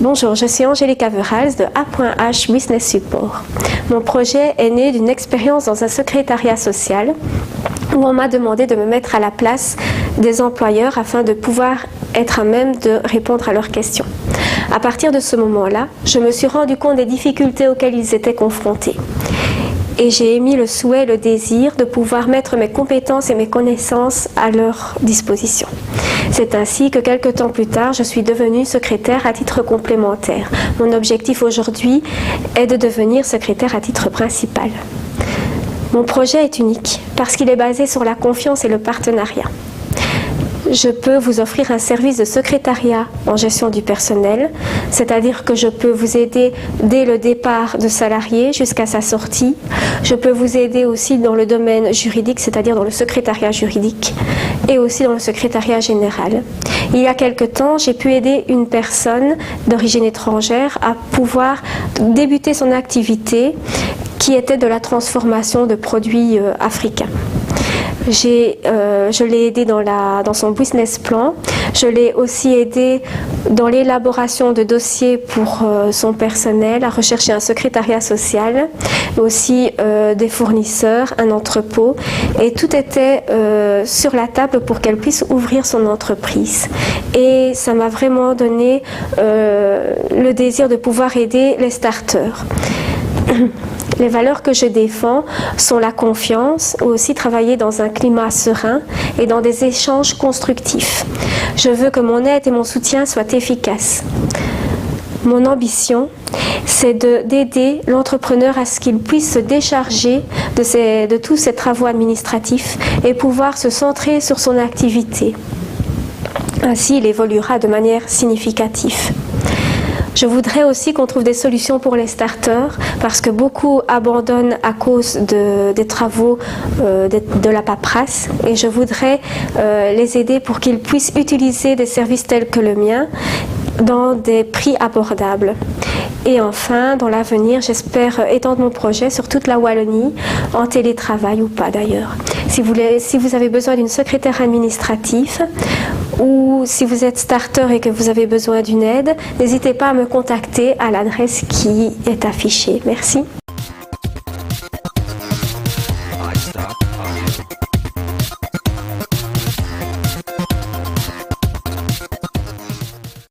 Bonjour, je suis Angélique Averals de A.H Business Support. Mon projet est né d'une expérience dans un secrétariat social où on m'a demandé de me mettre à la place des employeurs afin de pouvoir être à même de répondre à leurs questions. À partir de ce moment-là, je me suis rendu compte des difficultés auxquelles ils étaient confrontés. Et j'ai émis le souhait, le désir de pouvoir mettre mes compétences et mes connaissances à leur disposition. C'est ainsi que quelques temps plus tard, je suis devenue secrétaire à titre complémentaire. Mon objectif aujourd'hui est de devenir secrétaire à titre principal. Mon projet est unique parce qu'il est basé sur la confiance et le partenariat. Je peux vous offrir un service de secrétariat en gestion du personnel, c'est-à-dire que je peux vous aider dès le départ de salarié jusqu'à sa sortie. Je peux vous aider aussi dans le domaine juridique, c'est-à-dire dans le secrétariat juridique et aussi dans le secrétariat général. Il y a quelque temps, j'ai pu aider une personne d'origine étrangère à pouvoir débuter son activité qui était de la transformation de produits africains. Je l'ai aidé dans son business plan. Je l'ai aussi aidé dans l'élaboration de dossiers pour son personnel, à rechercher un secrétariat social, aussi des fournisseurs, un entrepôt. Et tout était sur la table pour qu'elle puisse ouvrir son entreprise. Et ça m'a vraiment donné le désir de pouvoir aider les starters. Les valeurs que je défends sont la confiance, aussi travailler dans un climat serein et dans des échanges constructifs. Je veux que mon aide et mon soutien soient efficaces. Mon ambition, c'est d'aider l'entrepreneur à ce qu'il puisse se décharger de tous ses travaux administratifs et pouvoir se centrer sur son activité. Ainsi, il évoluera de manière significative. Je voudrais aussi qu'on trouve des solutions pour les starters parce que beaucoup abandonnent à cause des travaux de la paperasse et je voudrais les aider pour qu'ils puissent utiliser des services tels que le mien dans des prix abordables. Et enfin, dans l'avenir, j'espère étendre mon projet sur toute la Wallonie, en télétravail ou pas d'ailleurs. Si vous avez besoin d'une secrétaire administrative ou si vous êtes starter et que vous avez besoin d'une aide, n'hésitez pas à me contacter à l'adresse qui est affichée. Merci.